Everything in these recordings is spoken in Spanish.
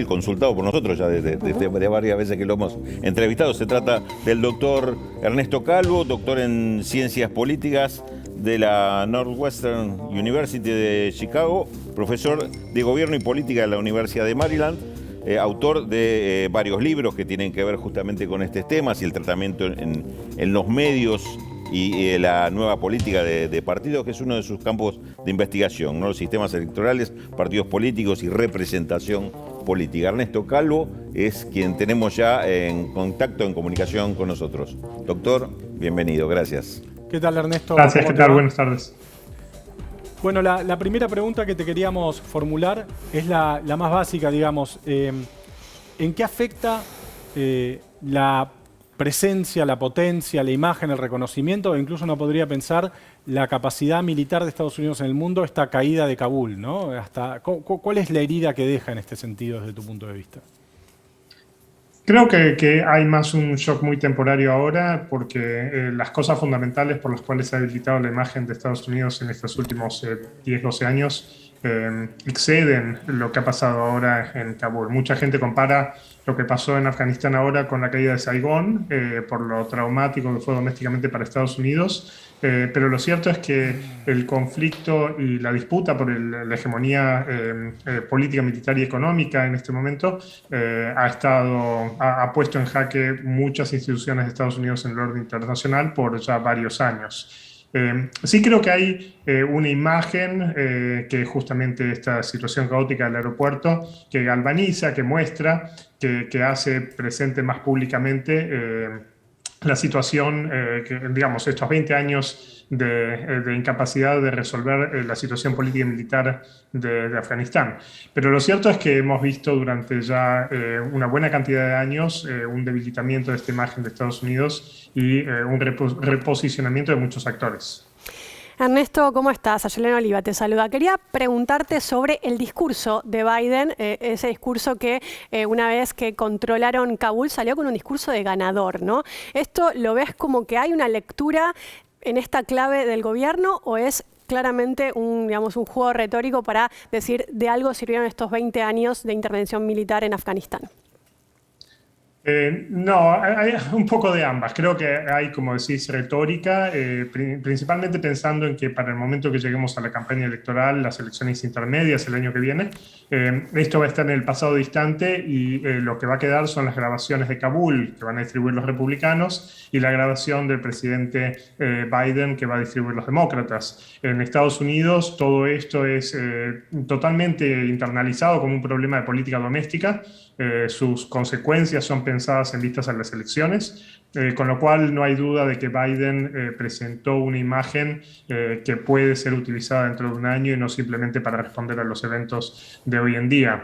consultado por nosotros ya de varias veces que lo hemos entrevistado. Se trata del doctor Ernesto Calvo, doctor en Ciencias Políticas de la Northwestern University de Chicago, profesor de Gobierno y Política de la Universidad de Maryland, autor de varios libros que tienen que ver justamente con estos temas y el tratamiento en los medios y la nueva política de partidos, que es uno de sus campos de investigación, ¿no? Los sistemas electorales, partidos políticos y representación política. Ernesto Calvo es quien tenemos ya en contacto, en comunicación con nosotros. Doctor, bienvenido, gracias. ¿Qué tal, Ernesto? Gracias, ¿qué tal? Buenas tardes. Bueno, la primera pregunta que te queríamos formular es la más básica, digamos. ¿En qué afecta la presencia, la potencia, la imagen, el reconocimiento, e incluso uno podría pensar la capacidad militar de Estados Unidos en el mundo, esta caída de Kabul, ¿no? ¿Cuál es la herida que deja en este sentido desde tu punto de vista? Creo que hay más un shock muy temporario ahora porque las cosas fundamentales por las cuales se ha debilitado la imagen de Estados Unidos en estos últimos 10, 12 años exceden lo que ha pasado ahora en Kabul. Mucha gente compara lo que pasó en Afganistán ahora con la caída de Saigón, por lo traumático que fue domésticamente para Estados Unidos, pero lo cierto es que el conflicto y la disputa por la hegemonía política, militar y económica en este momento ha puesto en jaque muchas instituciones de Estados Unidos en el orden internacional por ya varios años. Sí creo que hay una imagen que justamente esta situación caótica del aeropuerto que galvaniza, que muestra, que hace presente más públicamente la situación, digamos, estos 20 años de incapacidad de resolver la situación política y militar de Afganistán. Pero lo cierto es que hemos visto durante ya una buena cantidad de años un debilitamiento de esta imagen de Estados Unidos y un reposicionamiento de muchos actores. Ernesto, ¿cómo estás? Ayelena Oliva te saluda. Quería preguntarte sobre el discurso de Biden, ese discurso que una vez que controlaron Kabul salió con un discurso de ganador, ¿no? ¿Esto lo ves como que hay una lectura en esta clave del gobierno o es claramente un juego retórico para decir de algo sirvieron estos 20 años de intervención militar en Afganistán? No, hay un poco de ambas. Creo que hay, como decís, retórica, principalmente pensando en que para el momento que lleguemos a la campaña electoral, las elecciones intermedias el año que viene, esto va a estar en el pasado distante y lo que va a quedar son las grabaciones de Kabul que van a distribuir los republicanos y la grabación del presidente Biden que va a distribuir los demócratas. En Estados Unidos todo esto es totalmente internalizado como un problema de política doméstica. Sus consecuencias son pensadas en vistas a las elecciones, con lo cual no hay duda de que Biden presentó una imagen que puede ser utilizada dentro de un año y no simplemente para responder a los eventos de hoy en día.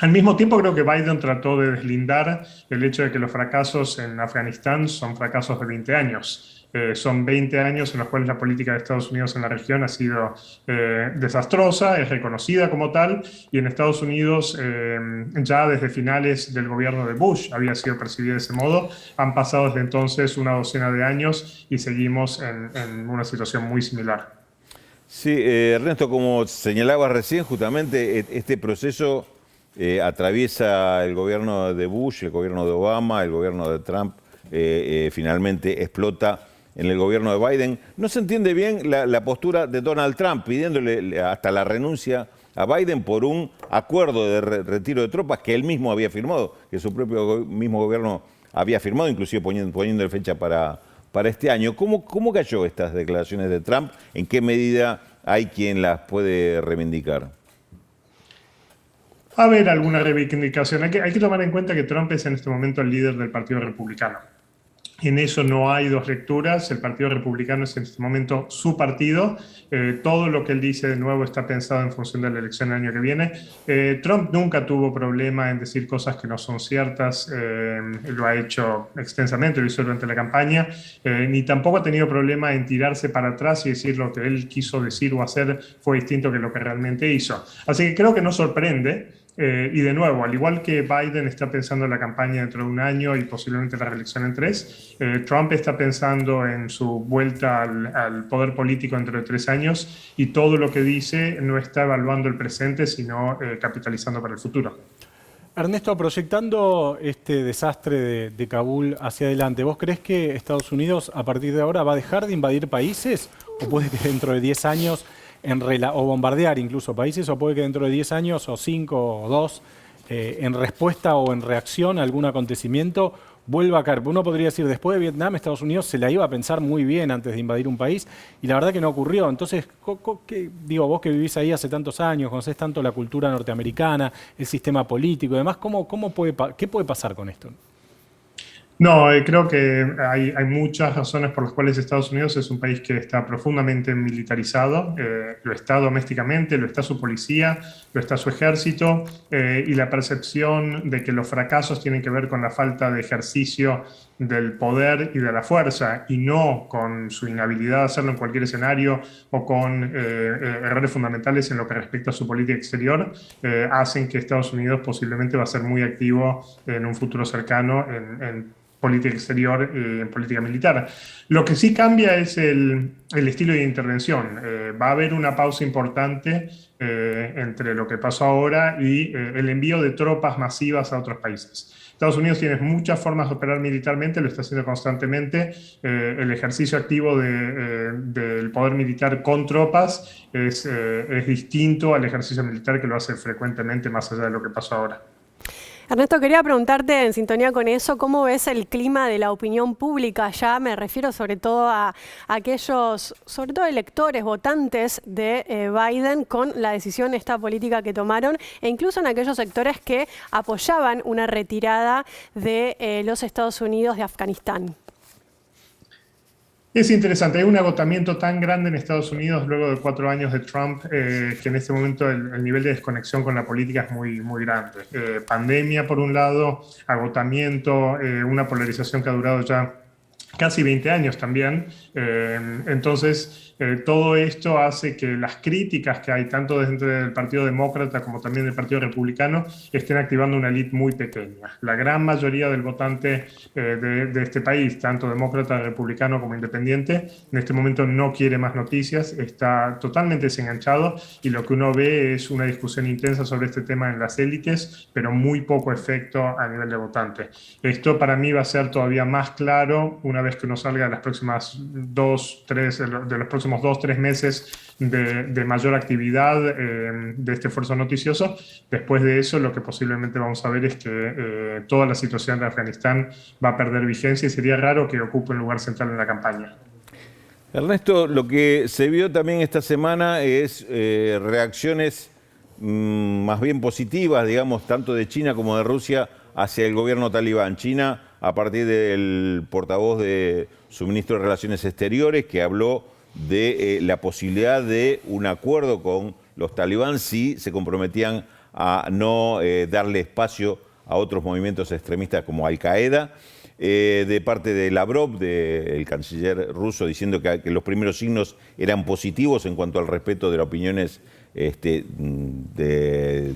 Al mismo tiempo, creo que Biden trató de deslindar el hecho de que los fracasos en Afganistán son fracasos de 20 años. Son 20 años en los cuales la política de Estados Unidos en la región ha sido desastrosa, es reconocida como tal, y en Estados Unidos ya desde finales del gobierno de Bush había sido percibida de ese modo. Han pasado desde entonces una docena de años y seguimos en una situación muy similar. Sí, Ernesto, como señalabas recién, justamente este proceso atraviesa el gobierno de Bush, el gobierno de Obama, el gobierno de Trump, finalmente explota en el gobierno de Biden. No se entiende bien la postura de Donald Trump pidiéndole hasta la renuncia a Biden por un acuerdo de retiro de tropas que él mismo había firmado, que su propio mismo gobierno había firmado, inclusive poniéndole fecha para este año. ¿Cómo cayó estas declaraciones de Trump? ¿En qué medida hay quien las puede reivindicar? Va a haber alguna reivindicación. Hay que tomar en cuenta que Trump es en este momento el líder del Partido Republicano. En eso no hay dos lecturas. El Partido Republicano es en este momento su partido. Todo lo que él dice de nuevo está pensado en función de la elección del año que viene. Trump nunca tuvo problema en decir cosas que no son ciertas. Lo ha hecho extensamente, lo hizo durante la campaña. Ni tampoco ha tenido problema en tirarse para atrás y decir lo que él quiso decir o hacer fue distinto que lo que realmente hizo. Así que creo que no sorprende. Y de nuevo, al igual que Biden está pensando en la campaña dentro de un año y posiblemente la reelección en 3, Trump está pensando en su vuelta al poder político dentro de 3 años y todo lo que dice no está evaluando el presente, sino capitalizando para el futuro. Ernesto, proyectando este desastre de Kabul hacia adelante, ¿vos crees que Estados Unidos a partir de ahora va a dejar de invadir países? ¿O puede que dentro de 10 años, o bombardear incluso países, o puede que dentro de 10 años, o 5 o 2, en respuesta o en reacción a algún acontecimiento, vuelva a caer? Uno podría decir, después de Vietnam, Estados Unidos se la iba a pensar muy bien antes de invadir un país, y la verdad que no ocurrió. Entonces, digo, vos que vivís ahí hace tantos años, conocés tanto la cultura norteamericana, el sistema político y demás, ¿qué puede pasar con esto? No, creo que hay muchas razones por las cuales Estados Unidos es un país que está profundamente militarizado. Lo está domésticamente, lo está su policía, lo está su ejército, y la percepción de que los fracasos tienen que ver con la falta de ejercicio del poder y de la fuerza, y no con su inhabilidad de hacerlo en cualquier escenario o con errores fundamentales en lo que respecta a su política exterior, hacen que Estados Unidos posiblemente va a ser muy activo en un futuro cercano en política exterior, en política militar. Lo que sí cambia es el estilo de intervención. Va a haber una pausa importante entre lo que pasó ahora y el envío de tropas masivas a otros países. Estados Unidos tiene muchas formas de operar militarmente, lo está haciendo constantemente. El ejercicio activo del poder militar con tropas es distinto al ejercicio militar que lo hace frecuentemente, más allá de lo que pasó ahora. Ernesto, quería preguntarte en sintonía con eso, ¿cómo ves el clima de la opinión pública? Ya me refiero sobre todo a aquellos, sobre todo electores, votantes de Biden con la decisión esta política que tomaron, e incluso en aquellos sectores que apoyaban una retirada de los Estados Unidos de Afganistán. Es interesante, hay un agotamiento tan grande en Estados Unidos luego de 4 años de Trump, que en este momento el nivel de desconexión con la política es muy, muy grande. Pandemia por un lado, agotamiento, una polarización que ha durado ya casi 20 años también. Entonces, todo esto hace que las críticas que hay, tanto dentro del Partido Demócrata como también del Partido Republicano, estén activando una élite muy pequeña. La gran mayoría del votante de este país, tanto demócrata, republicano como independiente, en este momento no quiere más noticias, está totalmente desenganchado, y lo que uno ve es una discusión intensa sobre este tema en las élites, pero muy poco efecto a nivel de votante. Esto para mí va a ser todavía más claro una vez que uno salga de las próximas de los próximos 2-3 meses de mayor actividad de este esfuerzo noticioso. Después de eso, lo que posiblemente vamos a ver es que toda la situación de Afganistán va a perder vigencia, y sería raro que ocupe un lugar central en la campaña. Ernesto, lo que se vio también esta semana es reacciones más bien positivas, digamos, tanto de China como de Rusia hacia el gobierno talibán. China, a partir del portavoz de su ministro de Relaciones Exteriores, que habló de la posibilidad de un acuerdo con los talibán si se comprometían a no darle espacio a otros movimientos extremistas como Al-Qaeda. De parte de Lavrov, del canciller ruso, diciendo que los primeros signos eran positivos en cuanto al respeto de las opiniones de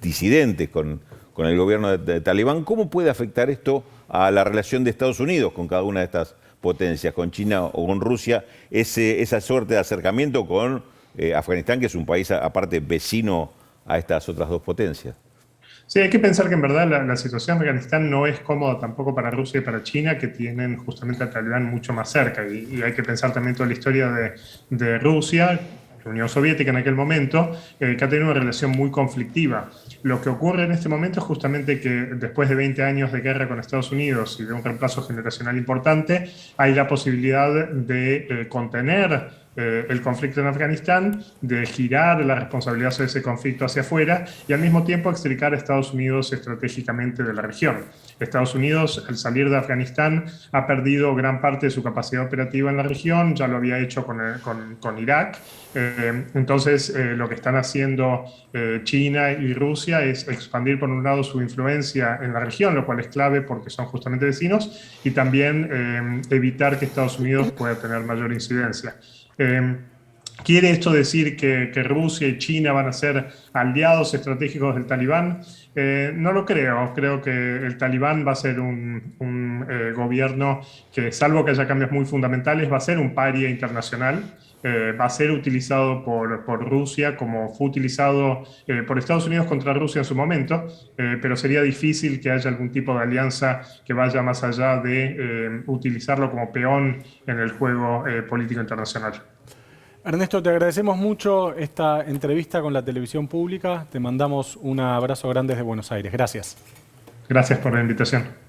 disidentes con el gobierno de Talibán. ¿Cómo puede afectar esto a la relación de Estados Unidos con cada una de estas potencias, con China o con Rusia, esa suerte de acercamiento con Afganistán, que es un país aparte vecino a estas otras dos potencias? Sí, hay que pensar que en verdad la situación en Afganistán no es cómoda tampoco para Rusia y para China, que tienen justamente al Talibán mucho más cerca. Y hay que pensar también toda la historia de Rusia, la Unión Soviética en aquel momento, que ha tenido una relación muy conflictiva. Lo que ocurre en este momento es justamente que después de 20 años de guerra con Estados Unidos y de un reemplazo generacional importante, hay la posibilidad de contener el conflicto en Afganistán, de girar la responsabilidad de ese conflicto hacia afuera y al mismo tiempo extricar a Estados Unidos estratégicamente de la región. Estados Unidos, al salir de Afganistán, ha perdido gran parte de su capacidad operativa en la región, ya lo había hecho con Irak. Entonces, lo que están haciendo China y Rusia es expandir, por un lado, su influencia en la región, lo cual es clave porque son justamente vecinos, y también evitar que Estados Unidos pueda tener mayor incidencia. ¿Quiere esto decir que Rusia y China van a ser aliados estratégicos del Talibán? No lo creo. Creo que el Talibán va a ser un gobierno que, salvo que haya cambios muy fundamentales, va a ser un paria internacional. va a ser utilizado por Rusia como fue utilizado por Estados Unidos contra Rusia en su momento, pero sería difícil que haya algún tipo de alianza que vaya más allá de utilizarlo como peón en el juego político internacional. Ernesto, te agradecemos mucho esta entrevista con la televisión pública. Te mandamos un abrazo grande desde Buenos Aires. Gracias. Gracias por la invitación.